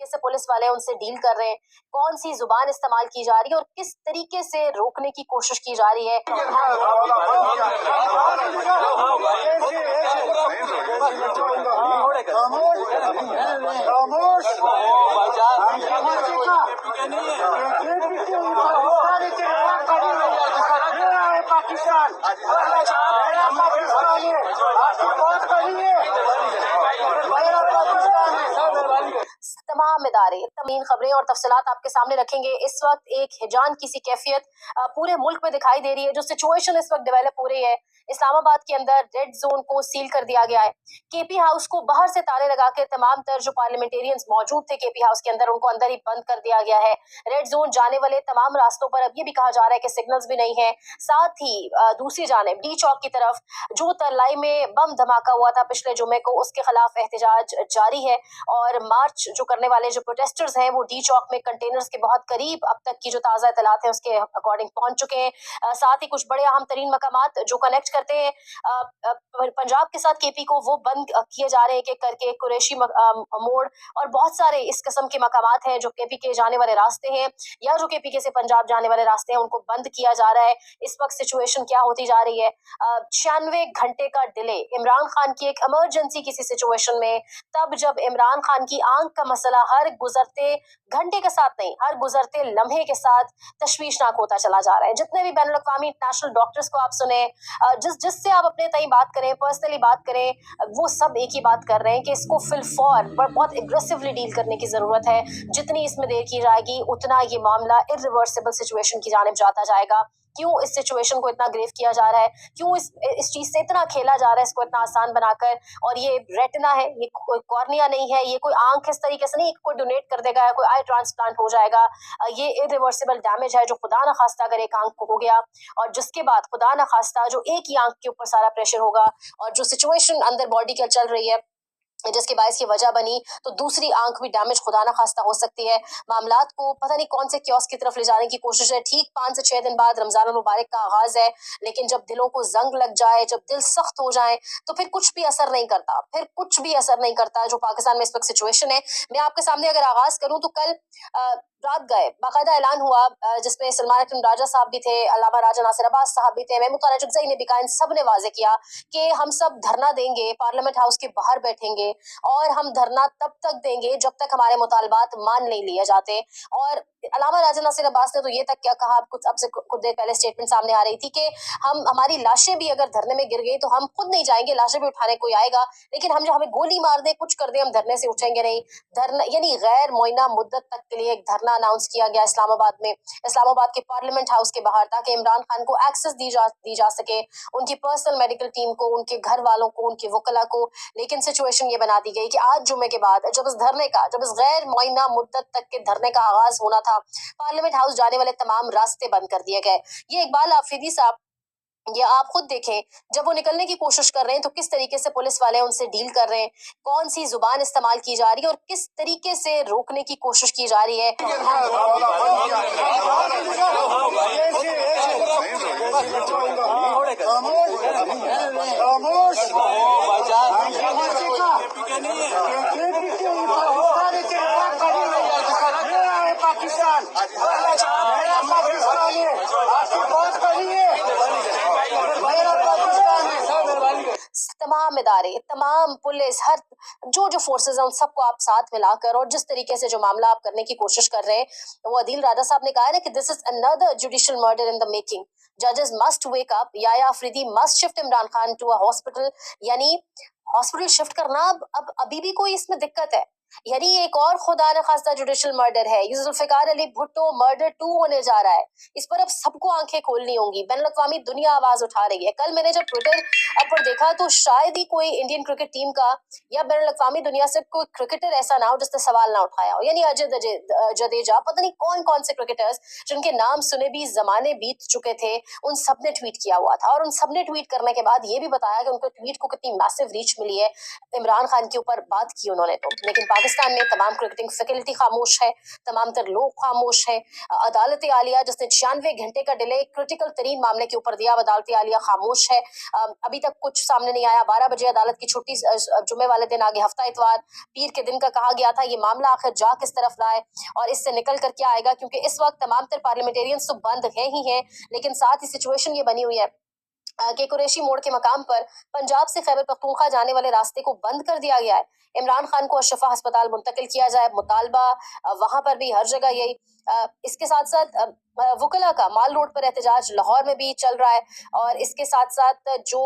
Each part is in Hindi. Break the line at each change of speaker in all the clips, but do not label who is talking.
से पुलिस वाले उनसे डील कर रहे हैं, कौन सी जुबान इस्तेमाल की जा रही है और किस तरीके से रोकने की कोशिश की जा रही है। तमाम इदारे तमीन खबरें और तफसीलात आपके सामने रखेंगे। इस वक्त एक हिजान की सी कैफियत पूरे मुल्क में दिखाई दे रही है। जो सिचुएशन इस वक्त डेवलप हो रही है, इस्लामाबाद के अंदर रेड जोन को सील कर दिया गया है। केपी हाउस को बाहर से ताले लगा के तमाम तर जो पार्लियामेंटेरियंस मौजूद थे केपी हाउस के अंदर, उनको अंदर ही बंद कर दिया गया है। रेड जोन जाने वाले तमाम रास्तों पर अब ये भी कहा जा रहा है कि सिग्नल्स भी नहीं है। साथ ही दूसरी जानिब डी चौक की तरफ जो तरलाई में बम धमाका हुआ था पिछले जुमे को, उसके खिलाफ एहतजाज जारी है और मार्च जो करने वाले जो प्रोटेस्टर्स हैं वो डी चौक में कंटेनर्स के बहुत करीब अब तक की जो ताज़ा इतलात है उसके अकॉर्डिंग पहुंच चुके हैं। साथ ही कुछ बड़े अहम तरीन मकामात जो कनेक्ट करते हैं पंजाब के साथ केपी को, वो बंद किए जा रहे हैं एक करके। कुरैशी मोड़ और बहुत सारे इस किस्म के मकामात हैं जो केपी के जाने वाले रास्ते हैं या जो केपी के से पंजाब जाने वाले रास्ते हैं, उनको बंद किया जा रहा है। इस वक्त सिचुएशन क्या होती जा रही है, 96 घंटे का डिले इमरान खान की एक इमरजेंसी किसी सिचुएशन में, तब जब इमरान खान की आंख का मसला हर गुजरते घंटे के साथ नहीं, हर गुजरते लम्हे के साथ तशवीशनाक होता चला जा रहा है। जितने भी बैनुल अक़वामी इंटरनेशनल डॉक्टर्स को आप सुने, जिससे आप अपने तई बात करें, पर्सनली बात करें, वो सब एक ही बात कर रहे हैं कि इसको फिलफौर बहुत एग्रेसिवली डील करने की ज़रूरत है। जितनी इसमें देर की जाएगी उतना ये मामला इर्रिवर्सिबल सिचुएशन की जानिब जाता जाएगा। क्यों इस सिचुएशन को इतना ग्रेव किया जा रहा है, क्यों इस चीज़ से इतना खेला जा रहा है, इसको इतना आसान बनाकर। और ये रेटिना है, ये कोई कॉर्निया नहीं है, ये कोई आंख इस तरीके से नहीं कोई डोनेट कर देगा या कोई आई ट्रांसप्लांट हो जाएगा। ये इरिवर्सिबल डैमेज है जो खुदा न खास्ता अगर एक आंख को हो गया और जिसके बाद खुदा न खास्ता जो एक ही आंख के ऊपर सारा प्रेशर होगा और जो सिचुएशन अंदर बॉडी के चल रही है जिसके बायस की वजह बनी, तो दूसरी आंख भी डैमेज खुदा ना खास्ता हो सकती है। मामलात को पता नहीं कौन से क्योस की तरफ ले जाने की कोशिश है। ठीक 5 से 6 दिन बाद रमजान मुबारक का आगाज है, लेकिन जब दिलों को जंग लग जाए, जब दिल सख्त हो जाए, तो फिर कुछ भी असर नहीं करता, फिर कुछ भी असर नहीं करता। जो पाकिस्तान में इस वक्त सिचुएशन है, मैं आपके सामने अगर आगाज करूं तो कल रात गए बाकायदा ऐलान हुआ जिसमें सलमान अकरम राजा साहब भी थे, अल्लामा राजा नासिर अब्बास साहब भी थे, महमूद खान जुगज़ई ने भी कहा, इन सब ने वाज़ेह किया कि हम सब धरना देंगे, पार्लियामेंट हाउस के बाहर बैठेंगे और हम धरना तब तक देंगे जब तक हमारे मुतालबात मान नहीं लिए जाते। और अल्लामा राजा नासिर अब्बास ने तो ये तक क्या कहा, कुछ अब से कुछ देर पहले स्टेटमेंट सामने आ रही थी कि हमारी लाशें भी अगर धरने में गिर गई तो हम खुद नहीं जाएंगे, लाशें भी उठाने कोई आएगा, लेकिन हम जो हमें गोली मार दे, कुछ कर दे, हम धरने से उठेंगे नहीं। धरना यानी गैर मुअय्यना मुद्दत तक के लिए एक धरना अनाउंस किया गया इस्लामाबाद में, इस्लामाबाद के पार्लियामेंट हाउस के बाहर, ताकि इमरान खान को एक्सेस दी जा सके, उनकी पर्सनल मेडिकल टीम को, उनके घर वालों को, उनके वकला को। लेकिन सिचुएशन ये बना दी गई कि आज जुमे के बाद जब इस गैर मुअय्यना मुद्दत तक के धरने का आगाज होना था, पार्लियामेंट हाउस जाने वाले तमाम रास्ते बंद कर दिए गए। ये इकबाल आफरीदी साहब, ये आप खुद देखें, जब वो निकलने की कोशिश कर रहे हैं तो किस तरीके से पुलिस वाले उनसे डील कर रहे हैं, कौन सी जुबान इस्तेमाल की जा रही है और किस तरीके से रोकने की कोशिश की जा रही है। तमाम इदारे, तमाम पुलिस, हर जो फोर्सेस हैं उन सबको आप साथ मिलाकर और जिस तरीके से जो मामला आप करने की कोशिश कर रहे हैं, वो अदील राजा साहब ने कहा है ना कि this is another judicial murder in the making. जजेस must wake up, Yahya Afridi must shift Imran Khan to a hospital. यानी हॉस्पिटल शिफ्ट करना अब अभी भी कोई इसमें दिक्कत है, यानी एक और खुदा न खास्ता जुडिशियल मर्डर है। जुल्फिकार अली भुट्टो मर्डर 2 होने जा रहा है, इस पर अब सबको आंखें खोलनी होंगी। बैनुल-अक़वामी दुनिया आवाज उठा रही है। कल मैंने जब ट्विटर पर देखा तो शायद ही कोई इंडियन क्रिकेट टीम का या बैनुल-अक़वामी दुनिया से कोई क्रिकेटर ऐसा ना हो जिसने सवाल ना उठाया हो। यानी अजय जडेजा, पता नहीं कौन कौन से क्रिकेटर्स जिनके नाम सुने भी जमाने बीत चुके थे, उन सब ने ट्वीट किया हुआ था और उन सब ने ट्वीट करने के बाद ये भी बताया कि उनके ट्वीट को कितनी मैसिव रीच मिली है। इमरान खान के ऊपर बात की उन्होंने तो, लेकिन पाकिस्तान में तमाम क्रिकेटिंग फैकल्टी खामोश है, तमाम तर लोग खामोश है। अदालत आलिया जिसने 96 घंटे का डिले क्रिटिकल तरीन मामले के ऊपर दिया, अदालत आलिया खामोश है। अभी तक कुछ सामने नहीं आया। 12 बजे अदालत की छुट्टी जुम्मे वाले दिन आगे, हफ्ता इतवार पीर के दिन का कहा गया था। ये मामला आखिर जा किस तरफ रहा है और इससे निकल कर क्या आएगा, क्योंकि इस वक्त तमाम तर पार्लियामेंटेरियंस तो बंद है ही है, लेकिन साथ ही सिचुएशन ये बनी हुई है कि कुरैशी मोड़ के मकाम पर पंजाब से खैबर पख्तूनख्वा जाने वाले रास्ते को बंद कर दिया गया है। इमरान खान को अशफा अस्पताल मुंतकिल किया जाए, मुतालबा वहां पर भी हर जगह यही। इसके साथ साथ वकला का माल रोड पर एहतजाज लाहौर में भी चल रहा है, और इसके साथ साथ जो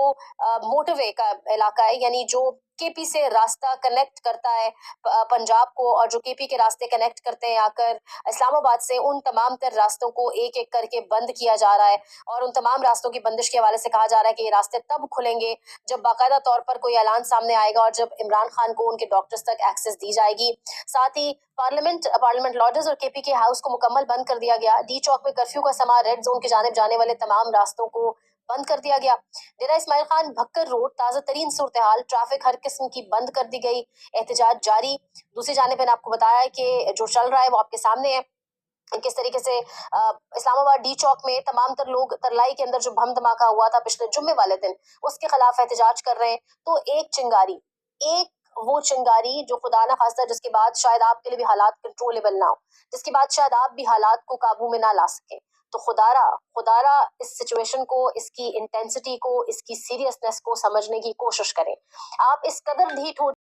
मोटरवे का इलाका है, यानी जो केपी से रास्ता कनेक्ट करता है पंजाब को, और जो केपी के रास्ते कनेक्ट करते हैं आकर इस्लामाबाद से, उन तमाम तर रास्तों को एक एक करके बंद किया जा रहा है। और उन तमाम रास्तों की बंदिश के हवाले से कहा जा रहा है कि ये रास्ते तब खुलेंगे जब बाकायदा तौर पर कोई ऐलान सामने आएगा और जब इमरान खान को उनके डॉक्टर्स तक एक्सेस दी जाएगी। साथ ही पार्लियामेंट लॉर्डर्स और केपी के हाउस को मुकम्मल बंद कर दिया गया। डी चौक में कर्फ्यू का समा, रेड जोन की जानिब जाने वाले तमाम रास्तों को बंद कर दिया गया। डेरा इस्माइल खान भक्कर रोड ताज़ा तरीन सूरत हाल, ट्रैफिक हर किस्म की बंद कर दी गई, एहतजाज जारी। दूसरी जानिब मैंने आपको बताया कि जो चल रहा है वो आपके सामने है, किस तरीके से इस्लामाबाद डी चौक में तमाम तर लोग तरलाई के अंदर जो बम धमाका हुआ था पिछले जुम्मे वाले दिन, उसके खिलाफ एहतजाज कर रहे हैं। तो एक चिंगारी, एक वो चिंगारी जो खुदा ना खास्ता जिसके बाद शायद आपके लिए भी हालात कंट्रोलेबल ना हो, जिसके बाद शायद आप भी हालात को काबू में ना ला सके। तो खुदारा इस सिचुएशन को, इसकी इंटेंसिटी को, इसकी सीरियसनेस को समझने की कोशिश करें। आप इस कदर ढीठ हो